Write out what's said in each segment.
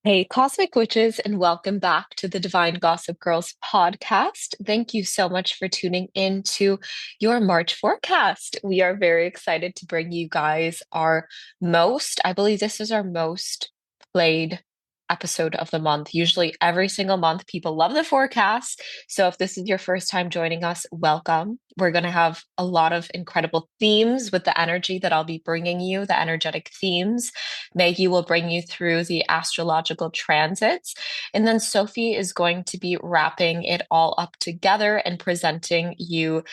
Hey, Cosmic Witches, and welcome back to the Divine Gossip Girls podcast. Thank you so much for tuning in to your March forecast. We are very excited to bring you guys I believe this is our most played episode of the month. Usually, every single month, people love the forecast. So, if this is your first time joining us, welcome. We're going to have a lot of incredible themes with the energy that I'll be bringing you, the energetic themes. Maggie will bring you through the astrological transits. And then Sophie is going to be wrapping it all up together and presenting you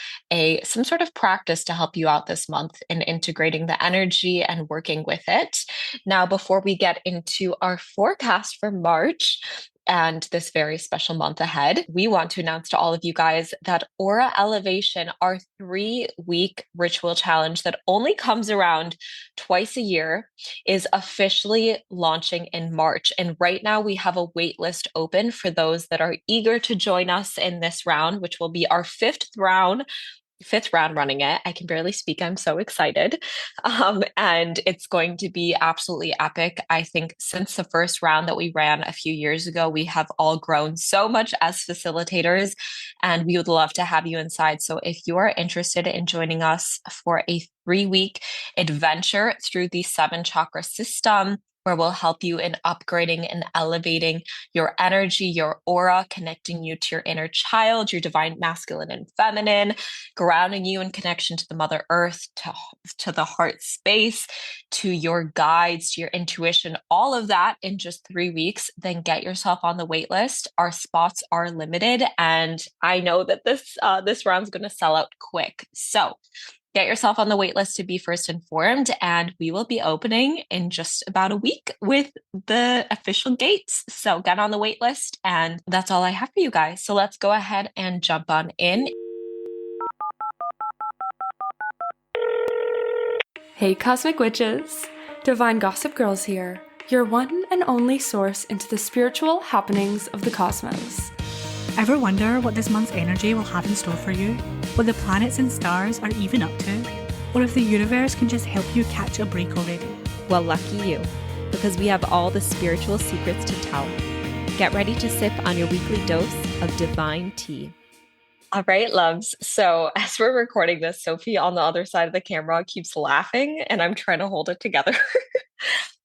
some sort of practice to help you out this month in integrating the energy and working with it. Now, before we get into our forecast for March, and this very special month ahead, we want to announce to all of you guys that Aura Elevation, our 3-week ritual challenge that only comes around twice a year, is officially launching in March. And right now we have a wait list open for those that are eager to join us in this round, which will be our fifth round running it. I can barely speak. I'm so excited. And it's going to be absolutely epic. I think since the first round that we ran a few years ago, we have all grown so much as facilitators, and we would love to have you inside. So if you are interested in joining us for a 3-week adventure through the seven chakra system, where we'll help you in upgrading and elevating your energy, your aura, connecting you to your inner child, your divine masculine and feminine, grounding you in connection to the Mother Earth, to the heart space, to your guides, to your intuition, all of that in just 3 weeks, then get yourself on the wait list. Our spots are limited, and I know that this round's going to sell out quick. So get yourself on the wait list to be first informed, and we will be opening in just about a week with the official gates. So get on the wait list, and that's all I have for you guys. So let's go ahead and jump on in. Hey Cosmic Witches! Divine Gossip Girls here, your one and only source into the spiritual happenings of the cosmos. Ever wonder what this month's energy will have in store for you? What the planets and stars are even up to? Or if the universe can just help you catch a break already? Well, lucky you, because we have all the spiritual secrets to tell. Get ready to sip on your weekly dose of divine tea. All right, loves. So as we're recording this, Sophie on the other side of the camera keeps laughing, and I'm trying to hold it together.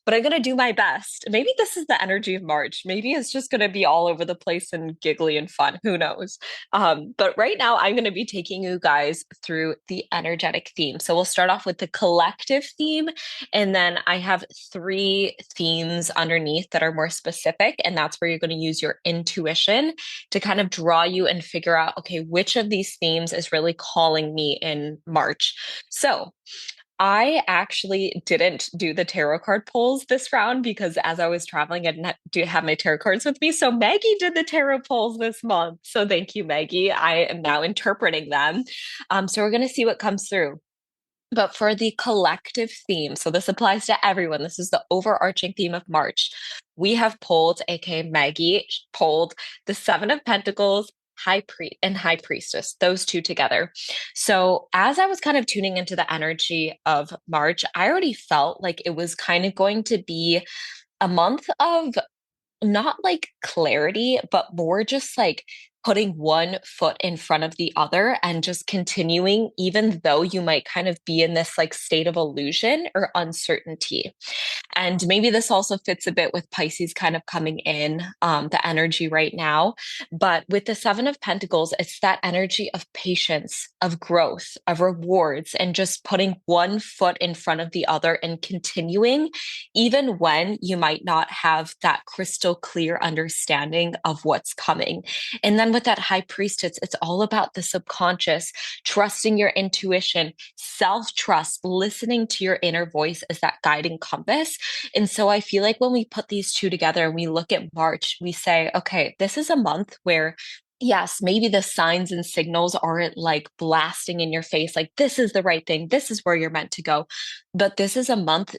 But I'm going to do my best. Maybe this is the energy of March. Maybe it's just going to be all over the place and giggly and fun. Who knows? But right now, I'm going to be taking you guys through the energetic theme. So we'll start off with the collective theme. And then I have 3 themes underneath that are more specific. And that's where you're going to use your intuition to kind of draw you and figure out, okay, which of these themes is really calling me in March? So I actually didn't do the tarot card pulls this round because as I was traveling, I didn't have my tarot cards with me. So Maggie did the tarot pulls this month. So thank you, Maggie. I am now interpreting them. So we're going to see what comes through. But for the collective theme, so this applies to everyone. This is the overarching theme of March. We have pulled, aka Maggie, pulled the Seven of Pentacles, High Priest and High Priestess, those two together. So as I was kind of tuning into the energy of March, I already felt like it was kind of going to be a month of not like clarity, but more just like putting one foot in front of the other and just continuing, even though you might kind of be in this like state of illusion or uncertainty. And maybe this also fits a bit with Pisces kind of coming in, the energy right now. But with the Seven of Pentacles, it's that energy of patience, of growth, of rewards, and just putting one foot in front of the other and continuing, even when you might not have that crystal clear understanding of what's coming. And then with that High Priestess, it's all about the subconscious, trusting your intuition, self-trust, listening to your inner voice as that guiding compass. And so I feel like when we put these two together and we look at March, we say, okay, this is a month where yes, maybe the signs and signals aren't like blasting in your face, like this is the right thing, this is where you're meant to go. But this is a month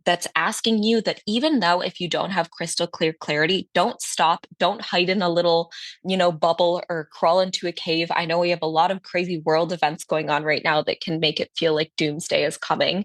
that's asking you that even though if you don't have crystal clear clarity, don't stop, don't hide in a little, bubble or crawl into a cave. I know we have a lot of crazy world events going on right now that can make it feel like doomsday is coming.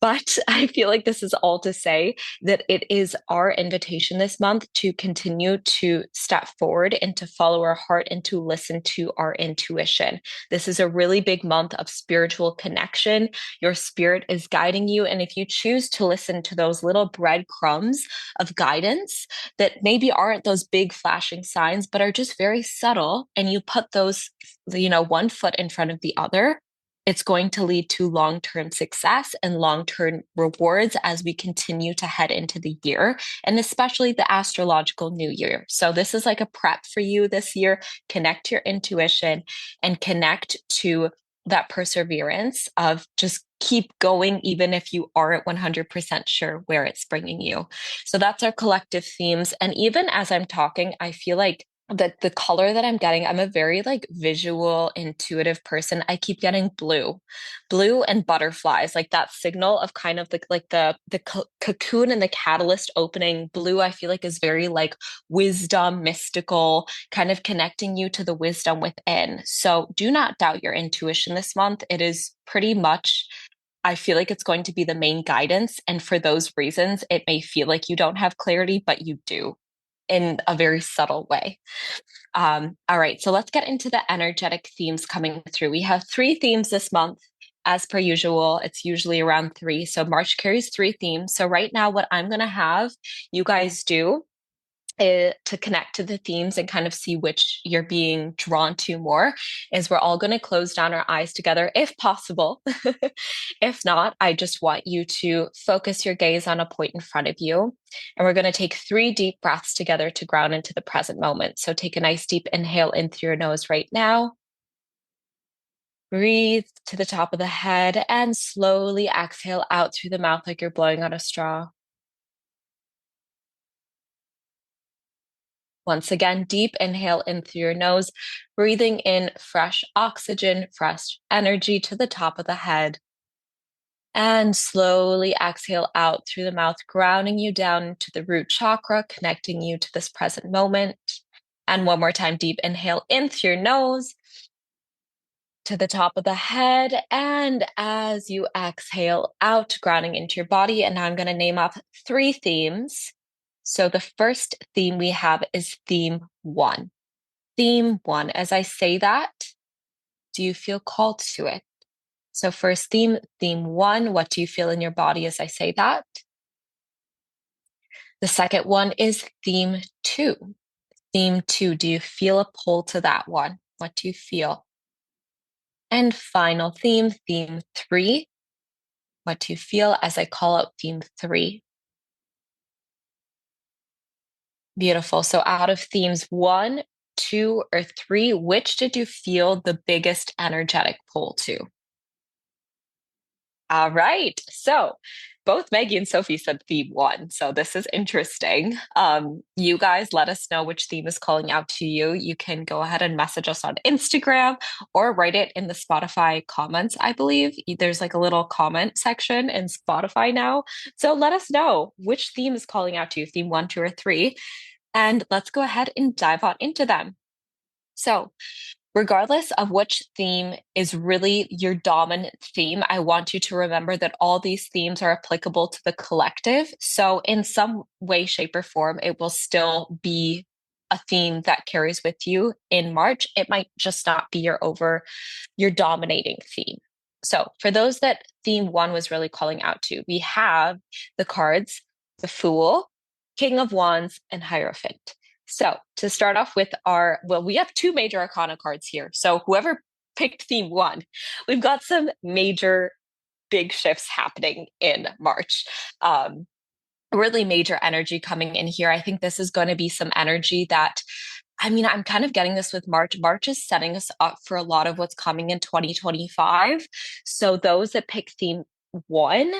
But I feel like this is all to say that it is our invitation this month to continue to step forward and to follow our heart and to listen to our intuition. This is a really big month of spiritual connection. Your spirit is guiding you. And if you choose to listen to those little breadcrumbs of guidance that maybe aren't those big flashing signs, but are just very subtle, and you put those, one foot in front of the other, it's going to lead to long-term success and long-term rewards as we continue to head into the year, and especially the astrological new year. So this is like a prep for you this year. Connect to your intuition and connect to that perseverance of just keep going, even if you aren't 100% sure where it's bringing you. So that's our collective themes. And even as I'm talking, I feel like that the color that I'm getting, I'm a very like visual, intuitive person. I keep getting blue and butterflies, like that signal of kind of the cocoon and the catalyst opening. Blue, I feel like is very like wisdom, mystical, kind of connecting you to the wisdom within. So do not doubt your intuition this month. It is pretty much, I feel like it's going to be the main guidance. And for those reasons, it may feel like you don't have clarity, but you do in a very subtle way. All right, so let's get into the energetic themes coming through. We have 3 themes this month. As per usual, it's usually around 3. So March carries 3 themes. So right now, what I'm going to have you guys do to connect to the themes and kind of see which you're being drawn to more is we're all going to close down our eyes together if possible. If not, I just want you to focus your gaze on a point in front of you. And we're going to take 3 deep breaths together to ground into the present moment. So take a nice deep inhale in through your nose right now. Breathe to the top of the head and slowly exhale out through the mouth like you're blowing on a straw. Once again, deep inhale in through your nose, breathing in fresh oxygen, fresh energy to the top of the head. And slowly exhale out through the mouth, grounding you down to the root chakra, connecting you to this present moment. And one more time, deep inhale in through your nose to the top of the head. And as you exhale out, grounding into your body. And now I'm going to name off 3 themes. So the first theme we have is theme 1. Theme 1. As I say that, do you feel called to it? So first theme 1, what do you feel in your body as I say that? The second one is theme 2. Theme 2, do you feel a pull to that one? What do you feel? And final theme 3. What do you feel as I call out theme 3? Beautiful. So out of themes 1, 2, or 3, which did you feel the biggest energetic pull to? All right. So both Maggie and Sophie said theme 1. So this is interesting. You guys let us know which theme is calling out to you. You can go ahead and message us on Instagram or write it in the Spotify comments. I believe there's like a little comment section in Spotify now. So let us know which theme is calling out to you, theme 1, 2, or 3. And let's go ahead and dive on into them. So regardless of which theme is really your dominant theme, I want you to remember that all these themes are applicable to the collective. So in some way, shape, or form, it will still be a theme that carries with you in March. It might just not be your dominating theme. So for those that theme 1 was really calling out to, we have the cards, the Fool, King of Wands, and Hierophant. So to start off with we have 2 major arcana cards here. So whoever picked theme 1, we've got some major big shifts happening in March. Really major energy coming in here. I think this is going to be some energy that, I'm kind of getting this with March. March is setting us up for a lot of what's coming in 2025. So those that pick theme 1,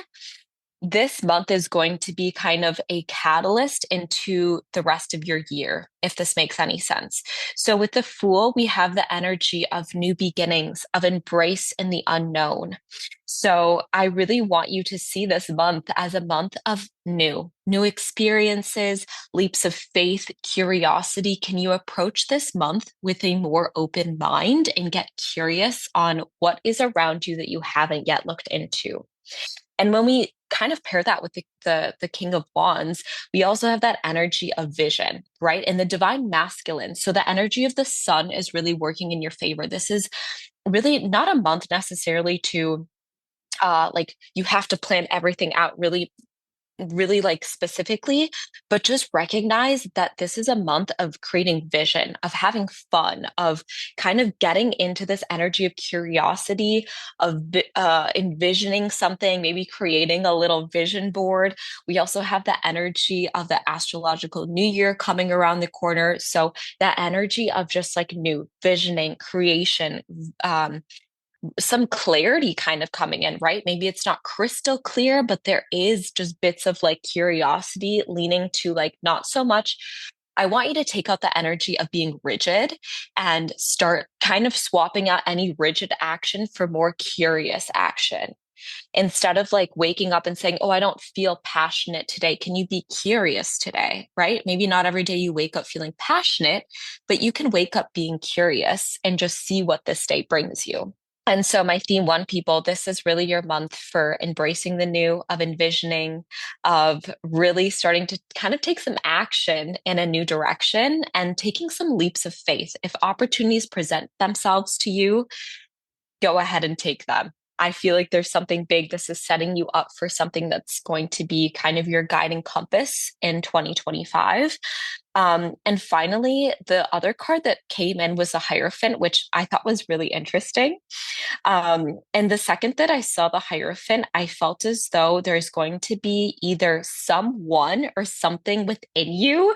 this month is going to be kind of a catalyst into the rest of your year, if this makes any sense. So with the Fool, we have the energy of new beginnings, of embrace in the unknown. So I really want you to see this month as a month of new experiences, leaps of faith, curiosity. Can you approach this month with a more open mind and get curious on what is around you that you haven't yet looked into? And when we kind of pair that with the King of Wands, we also have that energy of vision, right? And the divine masculine. So the energy of the sun is really working in your favor. This is really not a month necessarily to like you have to plan everything out really like specifically, but just recognize that this is a month of creating vision, of having fun, of kind of getting into this energy of curiosity, of envisioning something, maybe creating a little vision board. We also have the energy of the astrological new year coming around the corner. So that energy of just like new visioning, creation, some clarity kind of coming in, right? Maybe it's not crystal clear, but there is just bits of like curiosity leaning to like not so much. I want you to take out the energy of being rigid and start kind of swapping out any rigid action for more curious action. Instead of like waking up and saying, oh, I don't feel passionate today. Can you be curious today? Right? Maybe not every day you wake up feeling passionate, but you can wake up being curious and just see what this day brings you. And so, my theme one, people, this is really your month for embracing the new, of envisioning, of really starting to kind of take some action in a new direction and taking some leaps of faith. If opportunities present themselves to you, go ahead and take them. I feel like there's something big. This is setting you up for something that's going to be kind of your guiding compass in 2025. And finally, the other card that came in was the Hierophant, which I thought was really interesting. And the second that I saw the Hierophant, I felt as though there's going to be either someone or something within you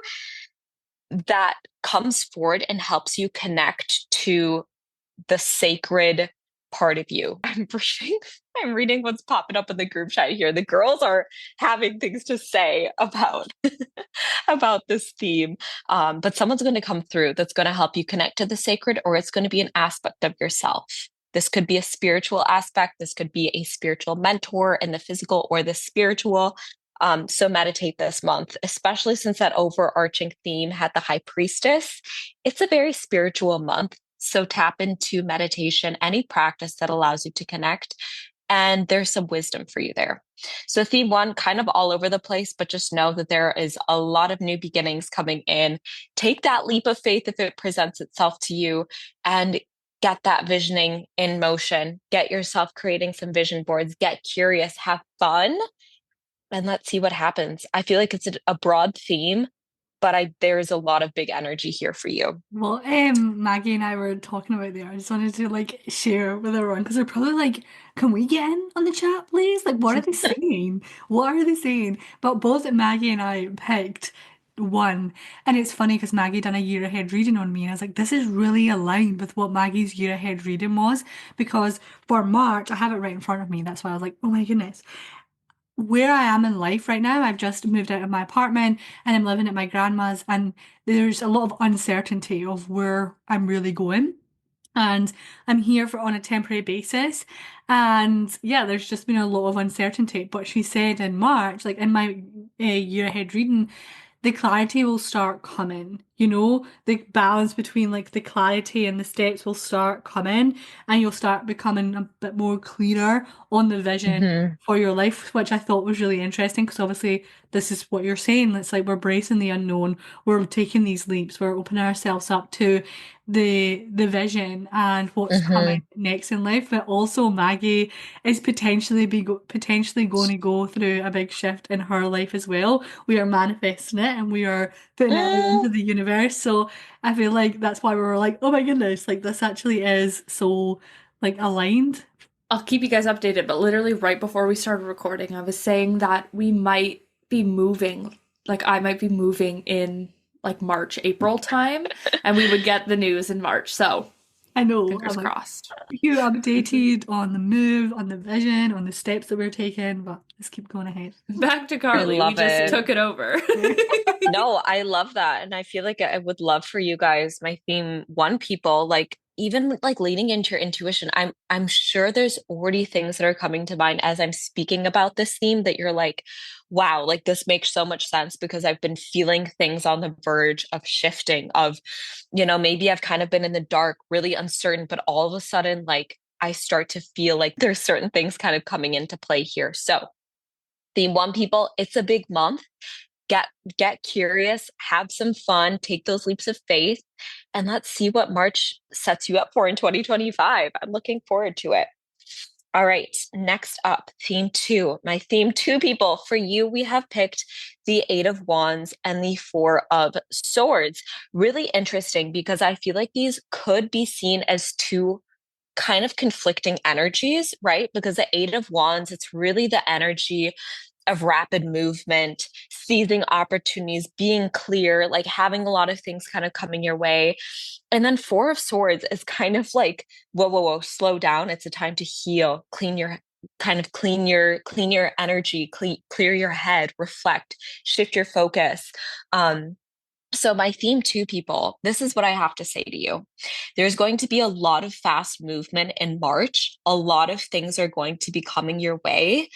that comes forward and helps you connect to the sacred part of you. I'm reading what's popping up in the group chat here. The girls are having things to say about about this theme. But someone's going to come through that's going to help you connect to the sacred, or it's going to be an aspect of yourself. This could be a spiritual aspect. This could be a spiritual mentor in the physical or the spiritual. So meditate this month, especially since that overarching theme had the High Priestess. It's a very spiritual month. So tap into meditation, any practice that allows you to connect. And there's some wisdom for you there. So theme one, kind of all over the place, but just know that there is a lot of new beginnings coming in. Take that leap of faith if it presents itself to you and get that visioning in motion. Get yourself creating some vision boards, get curious, have fun, and let's see what happens. I feel like it's a broad theme, but there's a lot of big energy here for you. Well, Maggie and I were talking about there. I just wanted to like share with everyone because they're probably like, "Can we get in on the chat, please? Like, what are they saying? What are they saying?" But both Maggie and I picked one, and it's funny because Maggie done a year ahead reading on me, and I was like, "This is really aligned with what Maggie's year ahead reading was." Because for March, I have it right in front of me. That's why I was like, "Oh my goodness." Where I am in life right now, I've just moved out of my apartment and I'm living at my grandma's, and there's a lot of uncertainty of where I'm really going. And I'm here for on a temporary basis. And yeah, there's just been a lot of uncertainty. But she said in March, like in my year ahead reading, the clarity will start coming. The balance between like the clarity and the steps will start coming, and you'll start becoming a bit more clearer on the vision Mhm. for your life, which I thought was really interesting because obviously this is what you're saying. It's like we're bracing the unknown, we're taking these leaps, we're opening ourselves up to the vision and what's coming Mhm. next in life. But also Maggie is potentially going to go through a big shift in her life as well. We are manifesting it and we are putting it out into the universe. So I feel like that's why we were like, oh my goodness, like this actually is so like aligned. I'll keep you guys updated, but literally right before we started recording, I was saying that we might be moving. Like I might be moving in like March, April time, and we would get the news in March. So I know. Fingers I'm like, crossed. you updated on the move, on the vision, on the steps that we're taking, but let's keep going ahead. Back to I Karlie. We love just it. took it over. No, I love that. And I feel like I would love for you guys, my theme one people, like even like leaning into your intuition. I'm sure there's already things that are coming to mind as I'm speaking about this theme that you're like, wow, like this makes so much sense because I've been feeling things on the verge of shifting, of, maybe I've kind of been in the dark, really uncertain, but all of a sudden, like I start to feel like there's certain things kind of coming into play here. So theme one people, it's a big month. Get curious, have some fun, take those leaps of faith, and let's see what March sets you up for in 2025. I'm looking forward to it. All right, next up, theme two. My theme two people. For you, we have picked the Eight of Wands and the Four of Swords. Really interesting because I feel like these could be seen as two kind of conflicting energies, right? Because the Eight of Wands, it's really the energy of rapid movement, seizing opportunities, being clear, like having a lot of things kind of coming your way. And then Four of Swords is kind of like, whoa, whoa, whoa, slow down. It's a time to heal, clean your energy, clear your head, reflect, shift your focus. So my theme two people, this is what I have to say to you. There's going to be a lot of fast movement in March. A lot of things are going to be coming your way.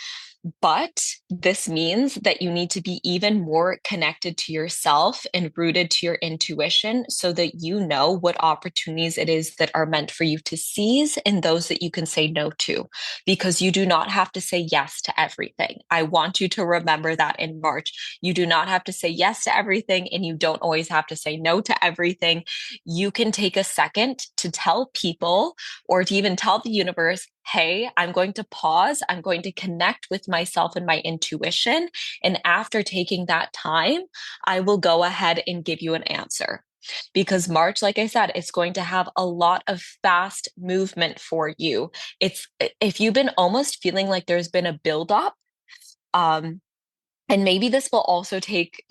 But this means that you need to be even more connected to yourself and rooted to your intuition so that you know what opportunities it is that are meant for you to seize and those that you can say no to, because you do not have to say yes to everything. I want you to remember that in March. You do not have to say yes to everything, and you don't always have to say no to everything. You can take a second to tell people or to even tell the universe, hey, I'm going to pause. I'm going to connect with myself and my intuition. And after taking that time, I will go ahead and give you an answer. Because March, like I said, it's going to have a lot of fast movement for you. It's if you've been almost feeling like there's been a buildup, and maybe this will also take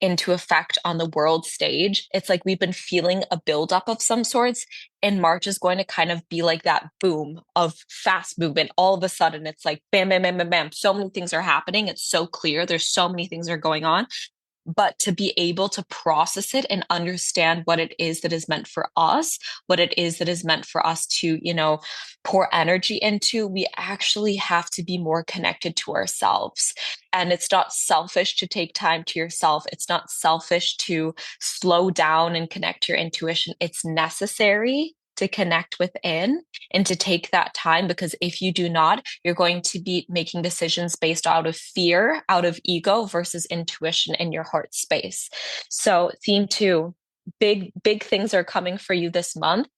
into effect on the world stage. It's like we've been feeling a buildup of some sorts, and March is going to kind of be like that boom of fast movement. All of a sudden, it's like bam, bam, bam, bam, bam. So many things are happening. It's so clear. There's so many things are going on. But to be able to process it and understand what it is that is meant for us, what it is that is meant for us to, pour energy into, we actually have to be more connected to ourselves. And it's not selfish to take time to yourself. It's not selfish to slow down and connect to your intuition. It's necessary to connect within and to take that time, because if you do not, you're going to be making decisions based out of fear, out of ego versus intuition in your heart space. So theme two, big things are coming for you this month.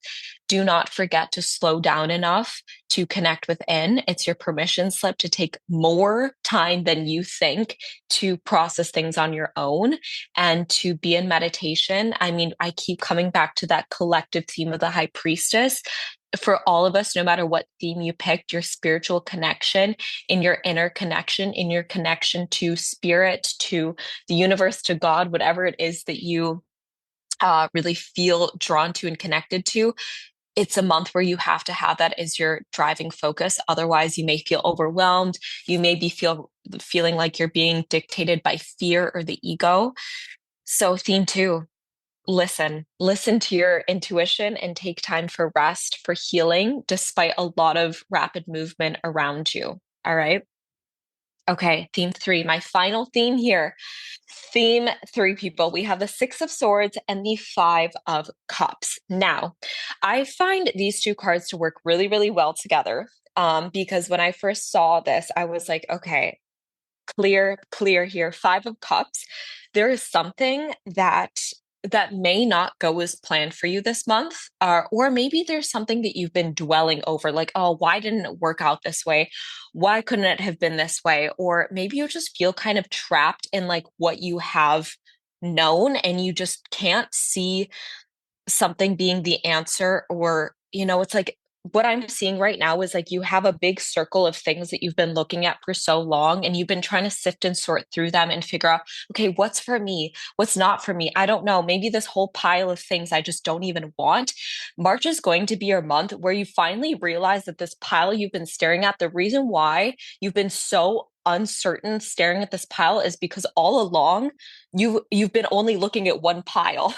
Do not forget to slow down enough to connect within. It's your permission slip to take more time than you think to process things on your own and to be in meditation. I mean, I keep coming back to that collective theme of the high priestess. For all of us, no matter what theme you picked, your spiritual connection, in your inner connection, in your connection to spirit, to the universe, to God, whatever it is that you really feel drawn to and connected to, it's a month where you have to have that as your driving focus. Otherwise, you may feel overwhelmed. You may be feeling like you're being dictated by fear or the ego. So theme two, listen to your intuition and take time for rest, for healing, despite a lot of rapid movement around you. All right. Okay, theme three, my final theme here. Theme three, people. We have the Six of Swords and the Five of Cups. Now, I find these two cards to work really, really well together. Because when I first saw this, I was like, okay, clear here. Five of Cups. There is something that may not go as planned for you this month, or maybe there's something that you've been dwelling over, like, oh, why didn't it work out this way? Why couldn't it have been this way? Or maybe you just feel kind of trapped in like what you have known, and you just can't see something being the answer, or it's like what I'm seeing right now is like you have a big circle of things that you've been looking at for so long, and you've been trying to sift and sort through them and figure out, okay, what's for me? What's not for me? I don't know. Maybe this whole pile of things I just don't even want. March is going to be your month where you finally realize that this pile you've been staring at, the reason why you've been so uncertain staring at this pile is because all along you've been only looking at one pile.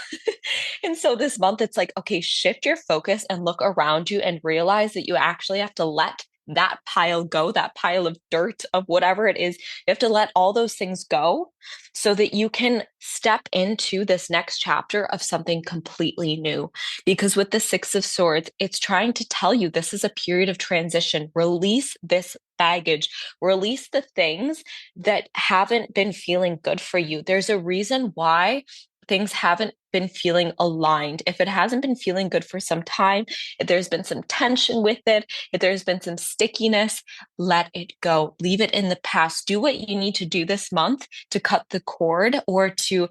And so this month, it's like, okay, shift your focus and look around you and realize that you actually have to let that pile go, that pile of dirt, of whatever it is. You have to let all those things go so that you can step into this next chapter of something completely new. Because with the Six of Swords, it's trying to tell you this is a period of transition. Release this baggage, release the things that haven't been feeling good for you. There's a reason why things haven't been feeling aligned. If it hasn't been feeling good for some time, if there's been some tension with it, if there's been some stickiness, let it go. Leave it in the past. Do what you need to do this month to cut the cord or to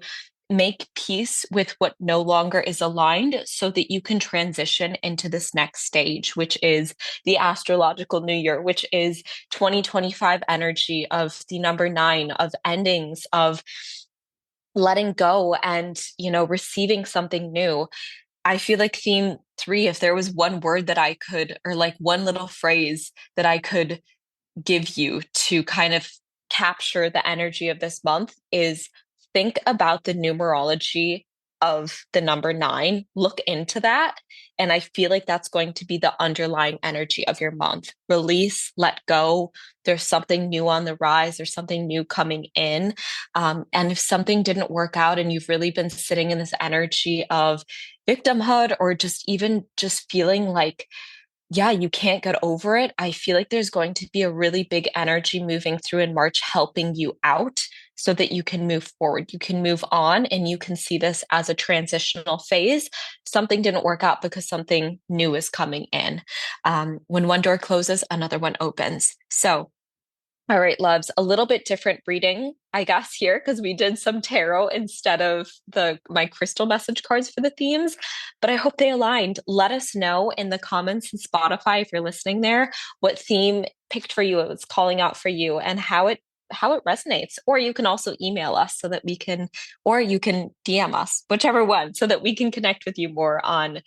make peace with what no longer is aligned so that you can transition into this next stage, which is the astrological new year, which is 2025 energy of the number 9, of endings, of letting go and, receiving something new. I feel like theme 3, if there was one word that I could, or like one little phrase that I could give you to kind of capture the energy of this month, is think about the numerology of the number 9, look into that. And I feel like that's going to be the underlying energy of your month. Release, let go. There's something new on the rise. There's something new coming in. And if something didn't work out and you've really been sitting in this energy of victimhood, or just even just feeling like, yeah, you can't get over it, I feel like there's going to be a really big energy moving through in March, helping you out so that you can move forward, you can move on, and you can see this as a transitional phase. Something didn't work out because something new is coming in. When one door closes, another one opens. So all right, loves, a little bit different reading, I guess, here because we did some tarot instead of my crystal message cards for the themes, but I hope they aligned. Let us know in the comments in Spotify, if you're listening there, what theme picked for you, it was calling out for you, and how it resonates. Or you can also email us so that we can, or you can DM us, whichever one, so that we can connect with you more on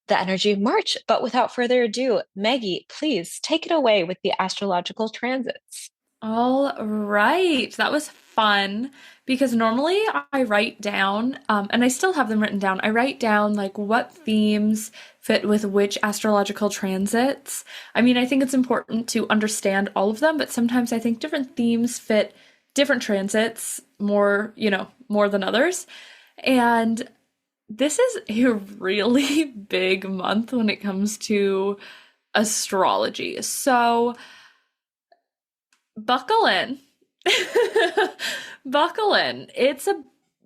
the energy of March. But without further ado, Maggie, please take it away with the astrological transits. All right. That was fun because normally I write down, and I still have them written down. I write down like what themes fit with which astrological transits. I mean, I think it's important to understand all of them, but sometimes I think different themes fit different transits more, more than others. And this is a really big month when it comes to astrology. So, buckle in. Buckle in. It's a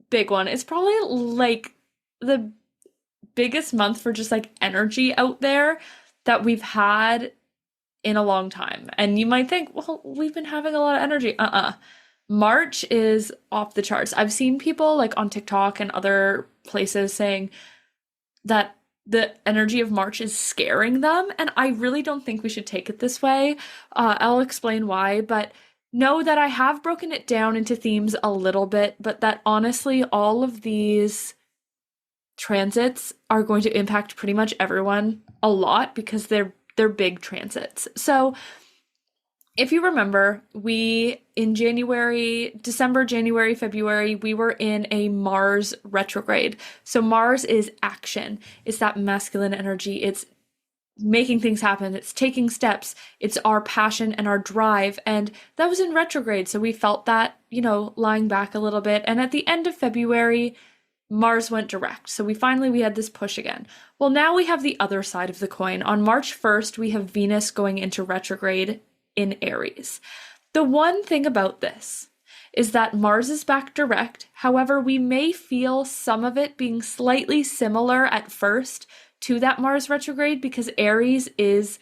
big one. It's probably like the biggest month for just like energy out there that we've had in a long time. And you might think, well, we've been having a lot of energy. March is off the charts. I've seen people like on TikTok and other places saying that the energy of March is scaring them, and I really don't think we should take it this way. I'll explain why, but know that I have broken it down into themes a little bit, but that honestly, all of these transits are going to impact pretty much everyone a lot because they're big transits. So if you remember, we in December, January, February, we were in a Mars retrograde. So Mars is action. It's that masculine energy. It's making things happen. It's taking steps. It's our passion and our drive. And that was in retrograde. So we felt that, lying back a little bit. And at the end of February, Mars went direct. So we had this push again. Well, now we have the other side of the coin. On March 1st, we have Venus going into retrograde in Aries. The one thing about this is that Mars is back direct. However, we may feel some of it being slightly similar at first to that Mars retrograde because Aries is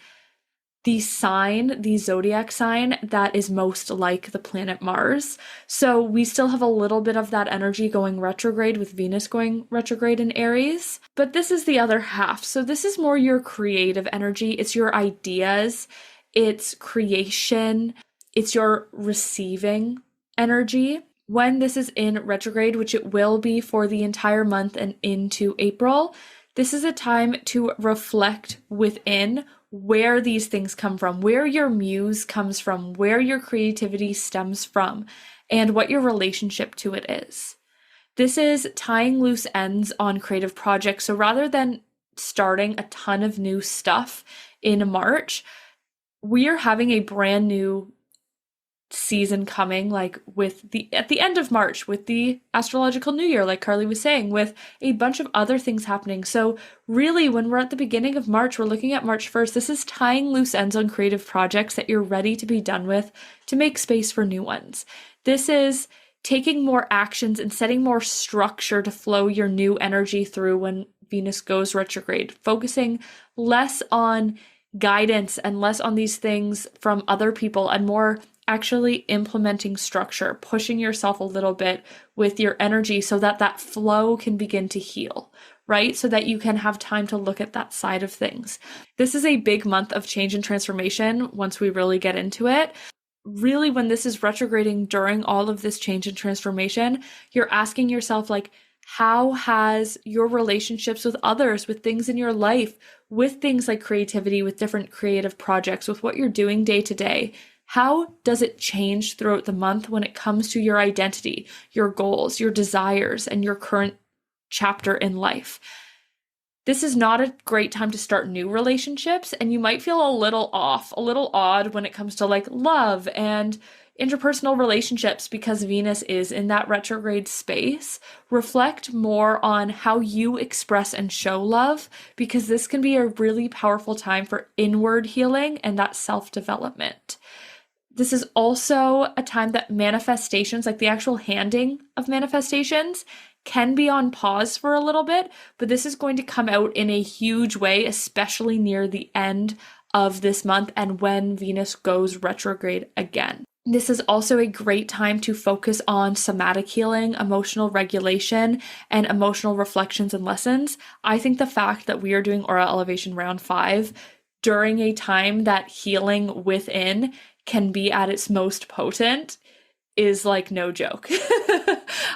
the sign, the zodiac sign that is most like the planet Mars. So we still have a little bit of that energy going retrograde with Venus going retrograde in Aries, but this is the other half. So this is more your creative energy. It's your ideas, it's creation, it's your receiving energy. When this is in retrograde, which it will be for the entire month and into April, this is a time to reflect within where these things come from, where your muse comes from, where your creativity stems from, and what your relationship to it is. This is tying loose ends on creative projects. So rather than starting a ton of new stuff in March, we are having a brand new season coming, like at the end of March with the astrological new year, like Karlie was saying, with a bunch of other things happening. So really, when we're at the beginning of March, we're looking at March 1st. This is tying loose ends on creative projects that you're ready to be done with to make space for new ones. This is taking more actions and setting more structure to flow your new energy through when Venus goes retrograde, focusing less on guidance and less on these things from other people and more actually implementing structure, pushing yourself a little bit with your energy so that that flow can begin to heal, right? So that you can have time to look at that side of things. This is a big month of change and transformation once we really get into it. Really, when this is retrograding during all of this change and transformation, you're asking yourself, like, how has your relationships with others, with things in your life, with things like creativity, with different creative projects, with what you're doing day to day, how does it change throughout the month when it comes to your identity, your goals, your desires, and your current chapter in life? This is not a great time to start new relationships, and you might feel a little off, a little odd when it comes to like love and interpersonal relationships because Venus is in that retrograde space. Reflect more on how you express and show love, because this can be a really powerful time for inward healing and that self-development. This is also a time that manifestations, like the actual handing of manifestations, can be on pause for a little bit, but this is going to come out in a huge way, especially near the end of this month and when Venus goes retrograde again. This is also a great time to focus on somatic healing, emotional regulation, and emotional reflections and lessons. I think the fact that we are doing Aura Elevation Round 5 during a time that healing within can be at its most potent is like no joke.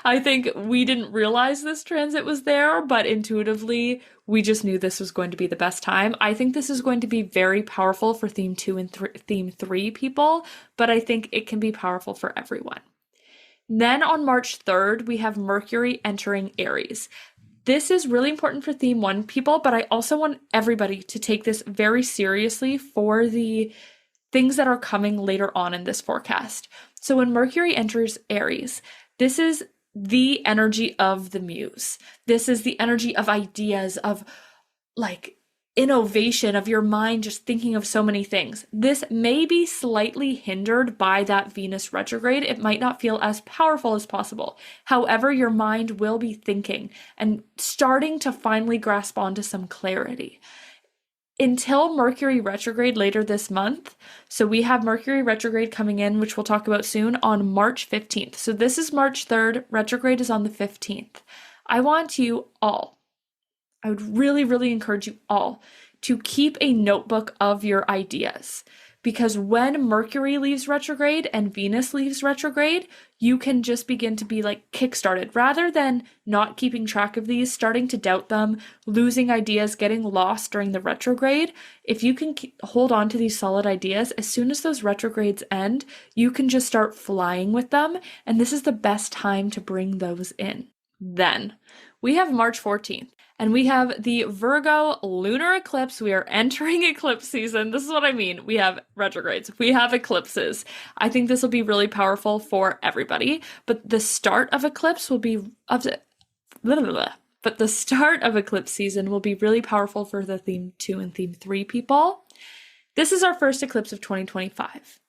I think we didn't realize this transit was there, but intuitively we just knew this was going to be the best time. I think this is going to be very powerful for theme 2 and theme 3 people, but I think it can be powerful for everyone. Then on March 3rd, we have Mercury entering Aries. This is really important for theme 1 people, but I also want everybody to take this very seriously for the things that are coming later on in this forecast. So when Mercury enters Aries, this is the energy of the muse. This is the energy of ideas, of like innovation, of your mind just thinking of so many things. This may be slightly hindered by that Venus retrograde. It might not feel as powerful as possible. However, your mind will be thinking and starting to finally grasp onto some clarity. Until Mercury retrograde later this month. So we have Mercury retrograde coming in, which we'll talk about soon, on March 15th. So this is March 3rd. Retrograde is on the 15th. I want you all, I would really, really encourage you all to keep a notebook of your ideas. Because when Mercury leaves retrograde and Venus leaves retrograde, you can just begin to be like kickstarted rather than not keeping track of these, starting to doubt them, losing ideas, getting lost during the retrograde. If you can hold on to these solid ideas, as soon as those retrogrades end, you can just start flying with them. And this is the best time to bring those in. Then we have March 14th. And we have the Virgo lunar eclipse. We are entering eclipse season. This is what I mean. We have retrogrades. We have eclipses. I think this will be really powerful for everybody. But the start of eclipse will be But the start of eclipse season will be really powerful for the theme 2 and theme 3 people. This is our first eclipse of 2025.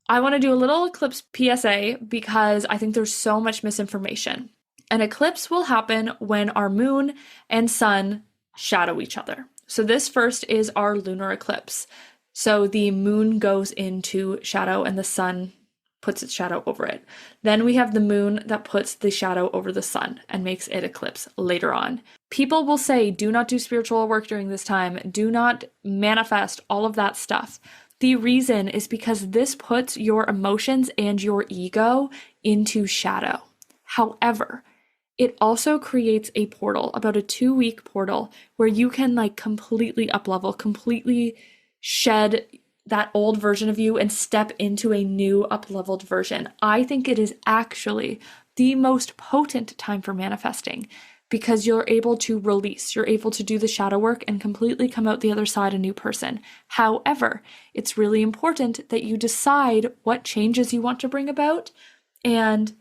I want to do a little eclipse PSA because I think there's so much misinformation. An eclipse will happen when our moon and sun shadow each other. So this first is our lunar eclipse. So the moon goes into shadow and the sun puts its shadow over it. Then we have the moon that puts the shadow over the sun and makes it eclipse later on. People will say, do not do spiritual work during this time. Do not manifest, all of that stuff. The reason is because this puts your emotions and your ego into shadow. However, it also creates a portal, about a 2-week portal, where you can like completely up-level, completely shed that old version of you and step into a new up-leveled version. I think it is actually the most potent time for manifesting because you're able to release, you're able to do the shadow work and completely come out the other side a new person. However, it's really important that you decide what changes you want to bring about and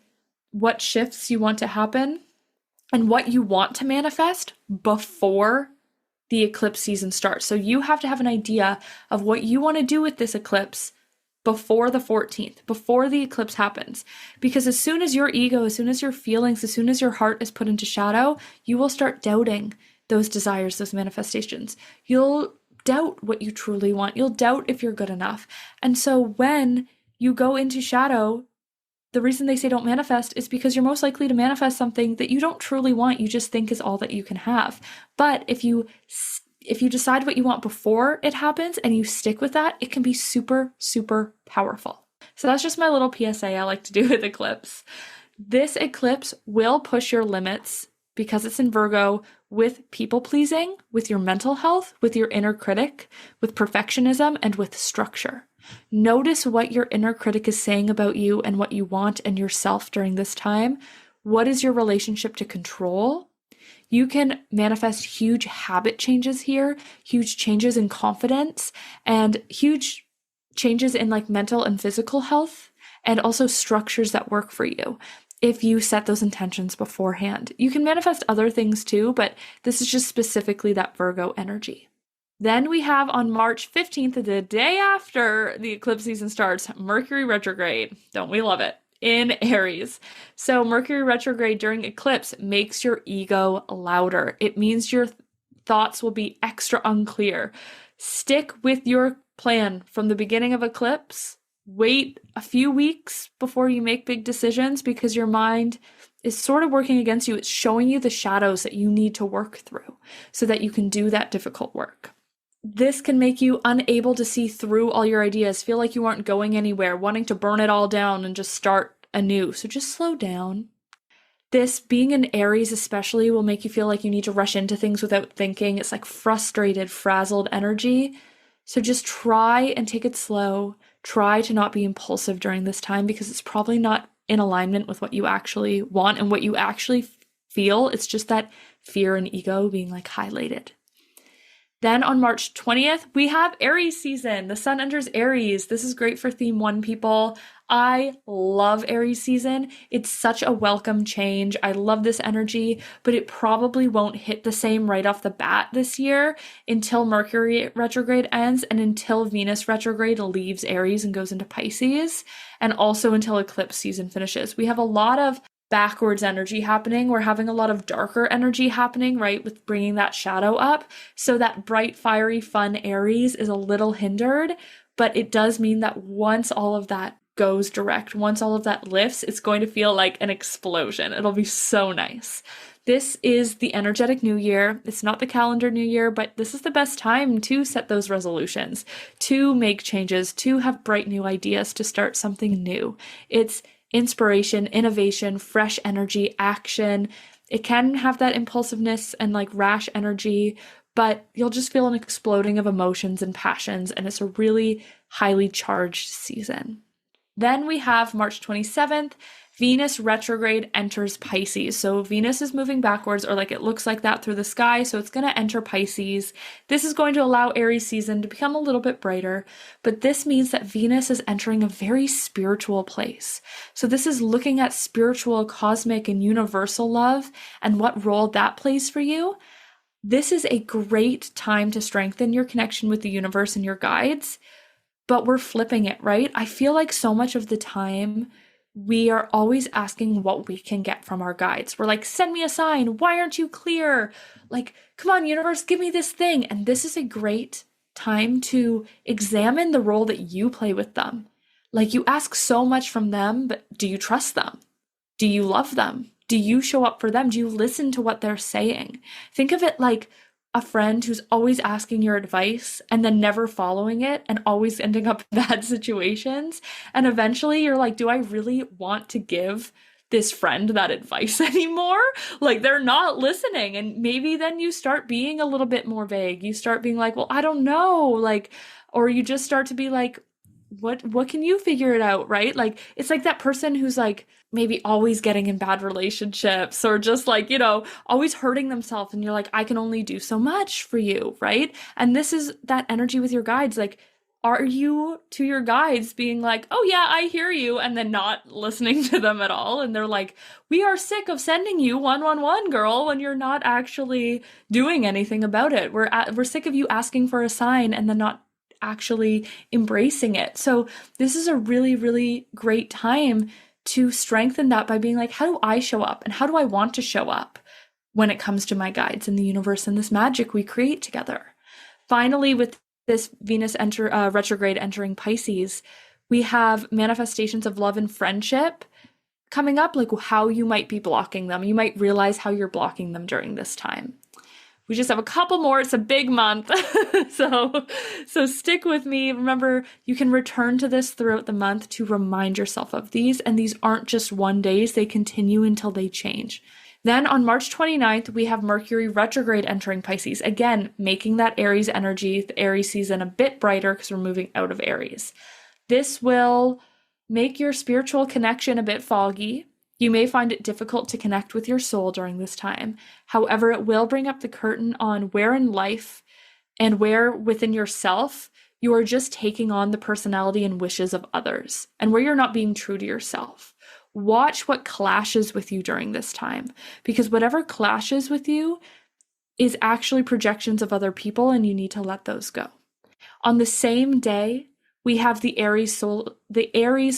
what shifts you want to happen and what you want to manifest before the eclipse season starts. So you have to have an idea of what you want to do with this eclipse before the 14th, before the eclipse happens. Because as soon as your ego, as soon as your feelings, as soon as your heart is put into shadow, you will start doubting those desires, those manifestations. You'll doubt what you truly want. You'll doubt if you're good enough. And so when you go into shadow, the reason they say don't manifest is because you're most likely to manifest something that you don't truly want, you just think is all that you can have. But if you decide what you want before it happens and you stick with that, it can be super, super powerful. So that's just my little PSA I like to do with eclipse. This eclipse will push your limits because it's in Virgo with people pleasing, with your mental health, with your inner critic, with perfectionism, and with structure. Notice what your inner critic is saying about you and what you want and yourself during this time. What is your relationship to control? You can manifest huge habit changes here, huge changes in confidence, and huge changes in like mental and physical health, and also structures that work for you if you set those intentions beforehand. You can manifest other things too, but this is just specifically that Virgo energy. Then we have on March 15th, the day after the eclipse season starts, Mercury retrograde. Don't we love it? In Aries. So Mercury retrograde during eclipse makes your ego louder. It means your thoughts will be extra unclear. Stick with your plan from the beginning of eclipse. Wait a few weeks before you make big decisions because your mind is sort of working against you. It's showing you the shadows that you need to work through so that you can do that difficult work. This can make you unable to see through all your ideas, feel like you aren't going anywhere, wanting to burn it all down and just start anew. So just slow down. This, being an Aries especially, will make you feel like you need to rush into things without thinking. It's like frustrated, frazzled energy. So just try and take it slow. Try to not be impulsive during this time because it's probably not in alignment with what you actually want and what you actually feel. It's just that fear and ego being like highlighted. Then on March 20th, we have Aries season. The sun enters Aries. This is great for theme 1 people. I love Aries season. It's such a welcome change. I love this energy, but it probably won't hit the same right off the bat this year until Mercury retrograde ends and until Venus retrograde leaves Aries and goes into Pisces, and also until eclipse season finishes. We have a lot of backwards energy happening. We're having a lot of darker energy happening, right, with bringing that shadow up. So that bright, fiery, fun Aries is a little hindered, but it does mean that once all of that goes direct, once all of that lifts, it's going to feel like an explosion. It'll be so nice. This is the energetic new year. It's not the calendar new year, but this is the best time to set those resolutions, to make changes, to have bright new ideas, to start something new. It's inspiration, innovation, fresh energy, action. It can have that impulsiveness and like rash energy, but you'll just feel an exploding of emotions and passions, and it's a really highly charged season. Then we have March 27th, Venus retrograde enters Pisces. So Venus is moving backwards, or like it looks like that through the sky. So it's going to enter Pisces. This is going to allow Aries season to become a little bit brighter, but this means that Venus is entering a very spiritual place. So this is looking at spiritual, cosmic, and universal love and what role that plays for you. This is a great time to strengthen your connection with the universe and your guides, but we're flipping it, right? I feel like so much of the time, we are always asking what we can get from our guides. We're like, send me a sign. Why aren't you clear? Like, come on, universe, give me this thing. And this is a great time to examine the role that you play with them. Like, you ask so much from them, but do you trust them? Do you love them? Do you show up for them? Do you listen to what they're saying? Think of it like a friend who's always asking your advice and then never following it and always ending up in bad situations. And eventually you're like, do I really want to give this friend that advice anymore? Like, they're not listening. And maybe then you start being a little bit more vague. You start being like, well, I don't know. Like, or you just start to be like, what can you figure it out, right? Like, it's like that person who's like maybe always getting in bad relationships or just like, you know, always hurting themselves, and you're like, I can only do so much for you, right? And this is that energy with your guides. Like, are you to your guides being like, oh yeah, I hear you, and then not listening to them at all? And they're like, we are sick of sending you 111, girl, when you're not actually doing anything about it. We're sick of you asking for a sign and then not actually embracing it. So this is a really, really great time to strengthen that by being like, how do I show up and how do I want to show up when it comes to my guides and the universe and this magic we create together? Finally, with this Venus retrograde entering Pisces, we have manifestations of love and friendship coming up, like how you might be blocking them. You might realize how you're blocking them during this time. We just have a couple more. It's a big month. So stick with me. Remember, you can return to this throughout the month to remind yourself of these. And these aren't just one days. They continue until they change. Then on March 29th, we have Mercury retrograde entering Pisces. Again, making that Aries energy, the Aries season, a bit brighter because we're moving out of Aries. This will make your spiritual connection a bit foggy. You may find it difficult to connect with your soul during this time. However, it will bring up the curtain on where in life and where within yourself you are just taking on the personality and wishes of others, and where you're not being true to yourself. Watch what clashes with you during this time, because whatever clashes with you is actually projections of other people, and you need to let those go. On the same day, we have the Aries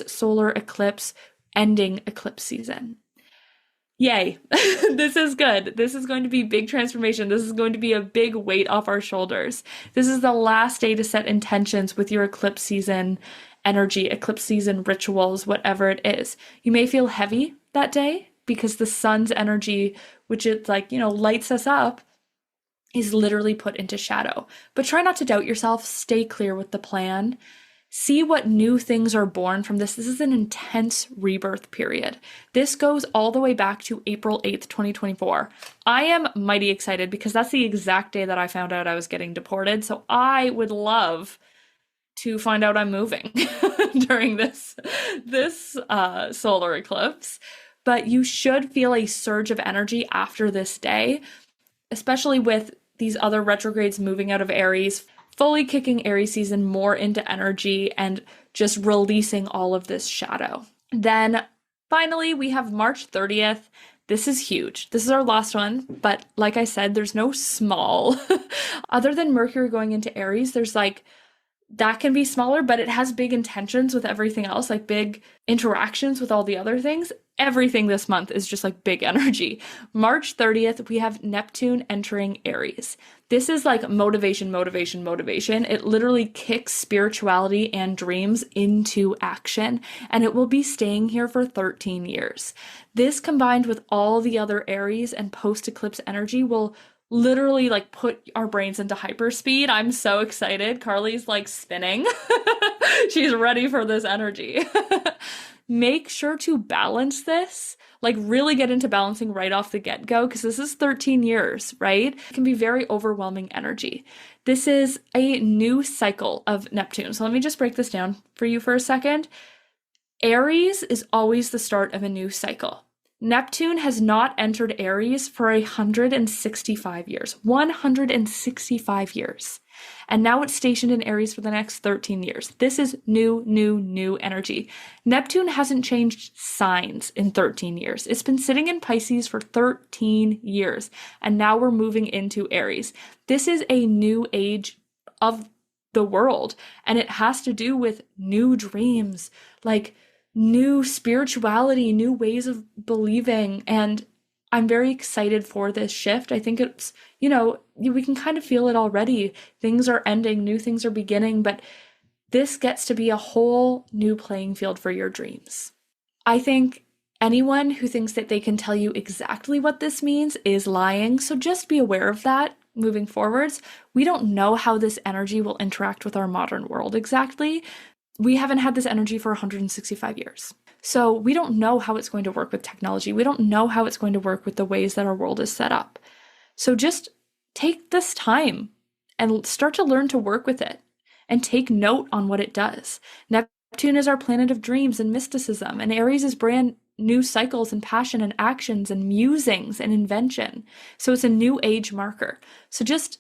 solar eclipse ending eclipse season. Yay. This is good. This is going to be big transformation. This is going to be a big weight off our shoulders. This is the last day to set intentions with your eclipse season energy, eclipse season rituals, whatever it is. You may feel heavy that day because the sun's energy, which it like, you know, lights us up, is literally put into shadow. But try not to doubt yourself. Stay clear with the plan. See what new things are born from this. This is an intense rebirth period. This goes all the way back to April 8th, 2024. I am mighty excited because that's the exact day that I found out I was getting deported. So I would love to find out I'm moving during this solar eclipse. But you should feel a surge of energy after this day, especially with these other retrogrades moving out of Aries, fully kicking Aries season more into energy and just releasing all of this shadow. Then finally, we have March 30th. This is huge. This is our last one, but like I said, there's no small. Other than Mercury going into Aries, there's like, that can be smaller, but it has big intentions with everything else, like big interactions with all the other things. Everything this month is just like big energy. March 30th, we have Neptune entering Aries. This is like motivation, motivation, motivation. It literally kicks spirituality and dreams into action, and it will be staying here for 13 years. This combined with all the other Aries and post-eclipse energy will literally like put our brains into hyperspeed. I'm so excited. Karlie's like spinning. She's ready for this energy. Make sure to balance this, like really get into balancing right off the get-go, because this is 13 years, right? It can be very overwhelming energy. This is a new cycle of Neptune. So let me just break this down for you for a second. Aries is always the start of a new cycle. Neptune has not entered Aries for 165 years. 165 years. And now it's stationed in Aries for the next 13 years. This is new energy. Neptune hasn't changed signs in 13 years. It's been sitting in Pisces for 13 years. And now we're moving into Aries. This is a new age of the world. And it has to do with new dreams, like new spirituality, new ways of believing, and I'm very excited for this shift. I think it's, we can kind of feel it already. Things are ending, new things are beginning, but this gets to be a whole new playing field for your dreams. I think anyone who thinks that they can tell you exactly what this means is lying. So just be aware of that moving forwards. We don't know how this energy will interact with our modern world exactly. We haven't had this energy for 165 years. So we don't know how it's going to work with technology. We don't know how it's going to work with the ways that our world is set up. So just take this time and start to learn to work with it and take note on what it does. Neptune is our planet of dreams and mysticism, and Aries is brand new cycles and passion and actions and musings and invention. So it's a new age marker. So just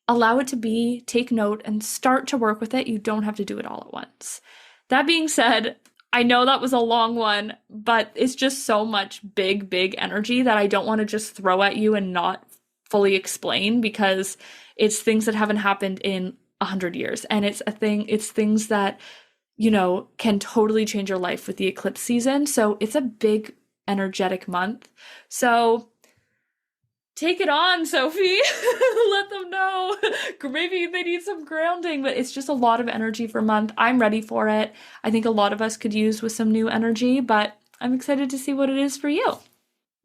allow it to be, take note, and start to work with it. You don't have to do it all at once. That being said, I know that was a long one, but it's just so much big energy that I don't want to just throw at you and not fully explain, because it's things that haven't happened in 100 years. And it's things that, can totally change your life with the eclipse season. So it's a big energetic month. So take it on, Sophie. Let them know. Maybe they need some grounding, but it's just a lot of energy for a month. I'm ready for it. I think a lot of us could use with some new energy, but I'm excited to see what it is for you.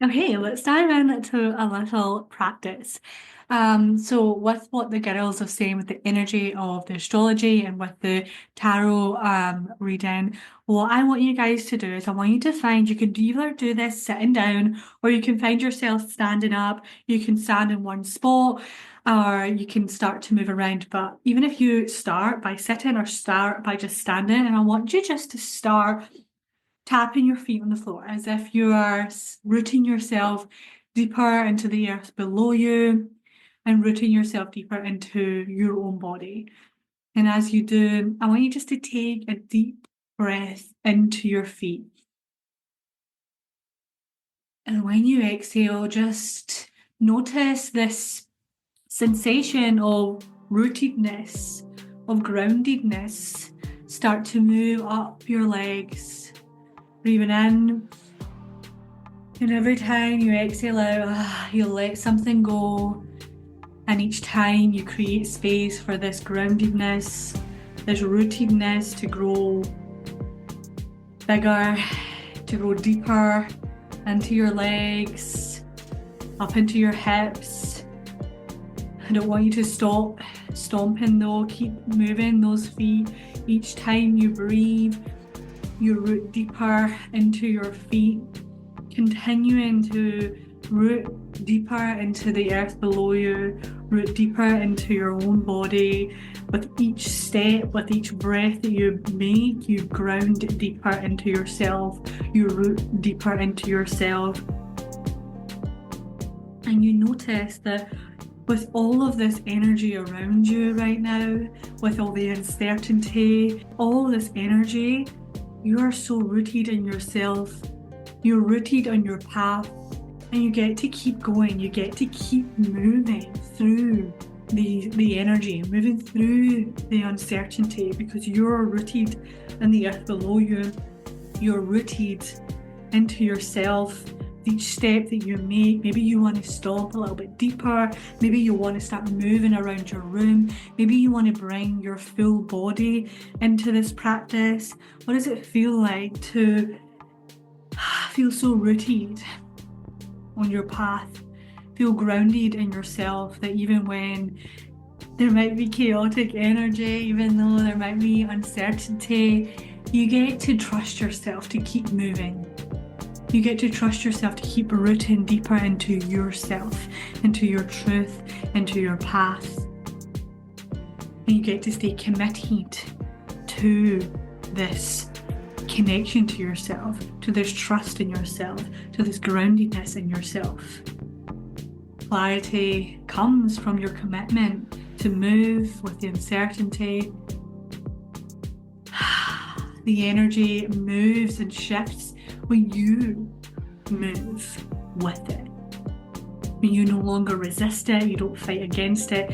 Okay, let's dive into a little practice. So with what the girls are saying with the energy of the astrology and with the tarot reading, what I want you guys to do is I want you to find, you can either do this sitting down, or you can find yourself standing up. You can stand in one spot, or you can start to move around. But even if you start by sitting or start by just standing, and I want you just to start tapping your feet on the floor as if you are rooting yourself deeper into the earth below you and rooting yourself deeper into your own body. And as you do, I want you just to take a deep breath into your feet. And when you exhale, just notice this sensation of rootedness, of groundedness, start to move up your legs. Breathing in, and every time you exhale out, you let something go. And each time you create space for this groundedness, this rootedness to grow bigger, to grow deeper into your legs, up into your hips. I don't want you to stop stomping though, keep moving those feet. Each time you breathe, you root deeper into your feet, continuing to root deeper into the earth below you, root deeper into your own body. With each step, with each breath that you make, you ground deeper into yourself, you root deeper into yourself. And you notice that with all of this energy around you right now, with all the uncertainty, all this energy, you are so rooted in yourself. You're rooted on your path, and you get to keep going. You get to keep moving through the energy, moving through the uncertainty, because you're rooted in the earth below you. You're rooted into yourself. Each step that you make, maybe you want to stop a little bit deeper, maybe you want to start moving around your room, maybe you want to bring your full body into this practice. What does it feel like to feel so rooted on your path, feel grounded in yourself, that even when there might be chaotic energy, even though there might be uncertainty, you get to trust yourself to keep moving. You get to trust yourself to keep rooting deeper into yourself, into your truth, into your path. And you get to stay committed to this connection to yourself, to this trust in yourself, to this groundedness in yourself. Clarity comes from your commitment to move with the uncertainty. The energy moves and shifts when you move with it. When you no longer resist it, you don't fight against it,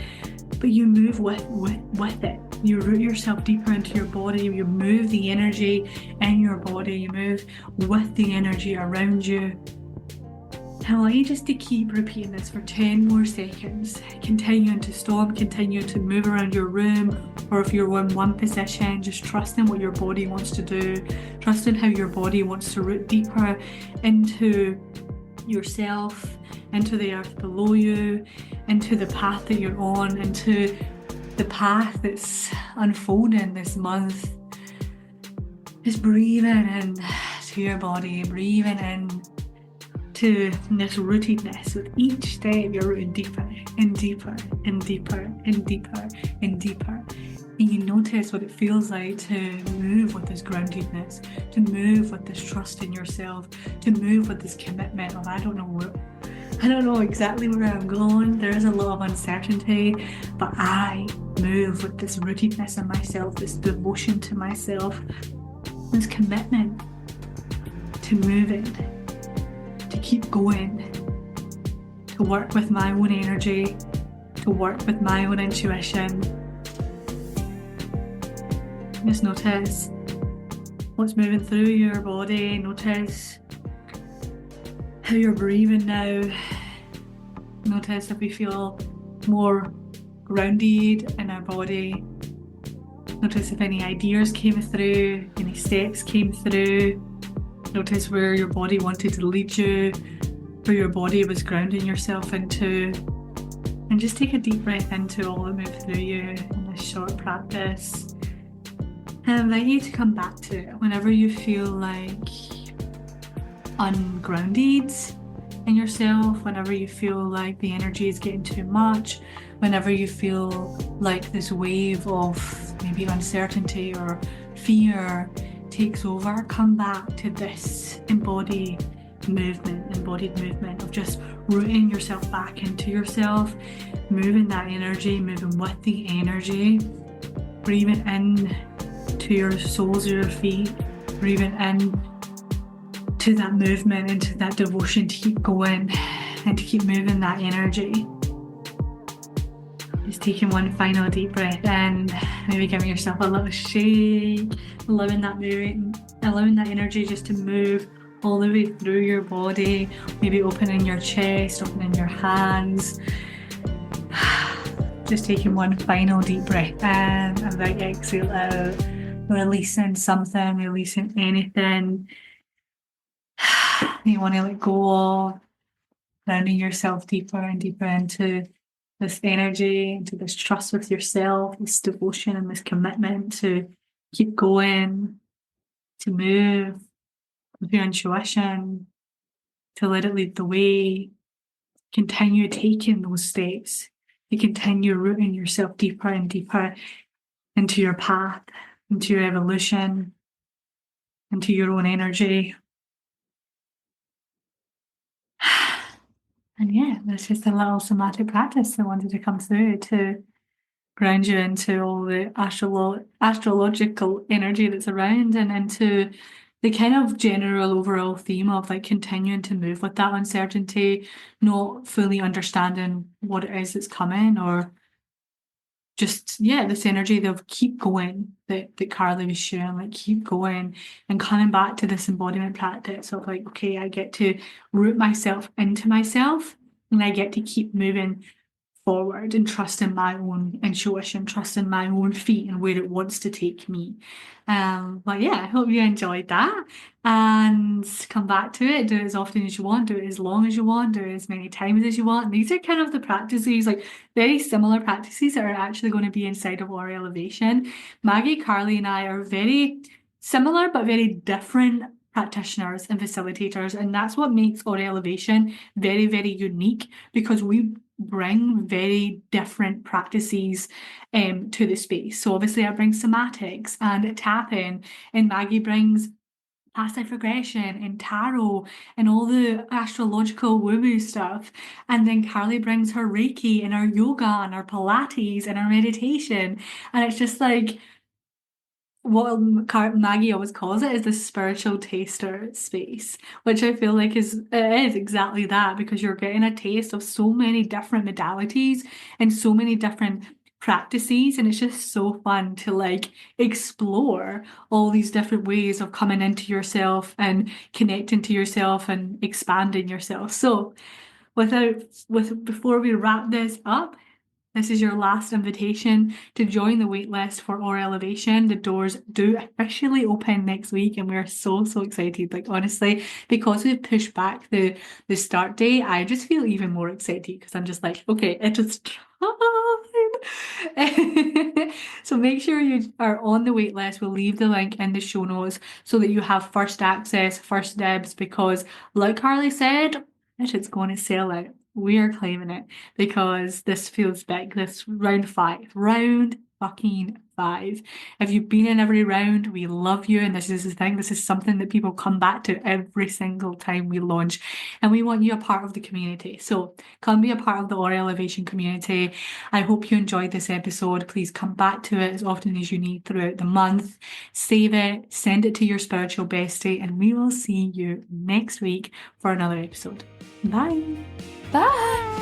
but you move with it. You root yourself deeper into your body, you move the energy in your body, you move with the energy around you. I want you just to keep repeating this for 10 more seconds. Continuing to stop, continuing to move around your room, or if you're in one position, just trusting what your body wants to do, trusting how your body wants to root deeper into yourself, into the earth below you, into the path that you're on, into the path that's unfolding this month. Just breathing in to your body, breathing in to this rootedness. With each step, you're rooting deeper and deeper and deeper and deeper and deeper. And you notice what it feels like to move with this groundedness, to move with this trust in yourself, to move with this commitment of I don't know exactly where I'm going. There is a lot of uncertainty, but I move with this rootedness in myself, this devotion to myself, this commitment to moving, to keep going, to work with my own energy, to work with my own intuition. Just notice what's moving through your body. Notice how you're breathing now. Notice if we feel more grounded in our body. Notice if any ideas came through, any steps came through. Notice where your body wanted to lead you, where your body was grounding yourself into. And just take a deep breath into all that moved through you in this short practice. And I invite you to come back to it whenever you feel like ungrounded in yourself, whenever you feel like the energy is getting too much, whenever you feel like this wave of maybe uncertainty or fear takes over. Come back to this embodied movement of just rooting yourself back into yourself, moving that energy, moving with the energy, breathing in to your soles of your feet, breathing in to that movement, into that devotion to keep going and to keep moving that energy. Just taking one final deep breath in, maybe giving yourself a little shake, allowing that energy just to move all the way through your body, maybe opening your chest, opening your hands. Just taking one final deep breath in and then exhale out, releasing something, releasing anything you want to let go of, grounding yourself deeper and deeper into this energy, into this trust with yourself, this devotion and this commitment to keep going, to move with your intuition, to let it lead the way, continue taking those steps, to continue rooting yourself deeper and deeper into your path, into your evolution, into your own energy. And yeah, that's just a little somatic practice I wanted to come through to ground you into all the astrological energy that's around and into the kind of general overall theme of like continuing to move with that uncertainty, not fully understanding what it is that's coming, or just, yeah, this energy of keep going that Karlie was sharing, like keep going and coming back to this embodiment practice of like, okay, I get to root myself into myself and I get to keep moving forward and trusting my own intuition, trusting my own feet and where it wants to take me. But yeah, I hope you enjoyed that and come back to it. Do it as often as you want, do it as long as you want, do it as many times as you want. And these are kind of the practices, like very similar practices that are actually going to be inside of Aura Elevation. Maggie, Karlie and I are very similar but very different practitioners and facilitators, and that's what makes Aura Elevation very, very unique, because we bring very different practices to the space. So obviously I bring somatics and tapping, and Maggie brings past life regression and tarot and all the astrological woo-woo stuff. And then Karlie brings her Reiki and her yoga and her Pilates and her meditation. And it's just like, what Maggie always calls it is the spiritual taster space, which I feel like it is exactly that, because you're getting a taste of so many different modalities and so many different practices, and it's just so fun to like explore all these different ways of coming into yourself and connecting to yourself and expanding yourself. So before we wrap this up, this is your last invitation to join the waitlist for Aura Elevation. The doors do officially open next week, and we're so, so excited. Like, honestly, because we've pushed back the start date, I just feel even more excited because I'm just like, okay, it is time. So make sure you are on the waitlist. We'll leave the link in the show notes so that you have first access, first dibs, because like Karlie said, it's going to sell out. We are claiming it because this feels big. This round fucking five. If you've been in every round, we love you. And this is the thing. This is something that people come back to every single time we launch. And we want you a part of the community. So come be a part of the Aura Elevation community. I hope you enjoyed this episode. Please come back to it as often as you need throughout the month. Save it, send it to your spiritual bestie, and we will see you next week for another episode. Bye. Bye.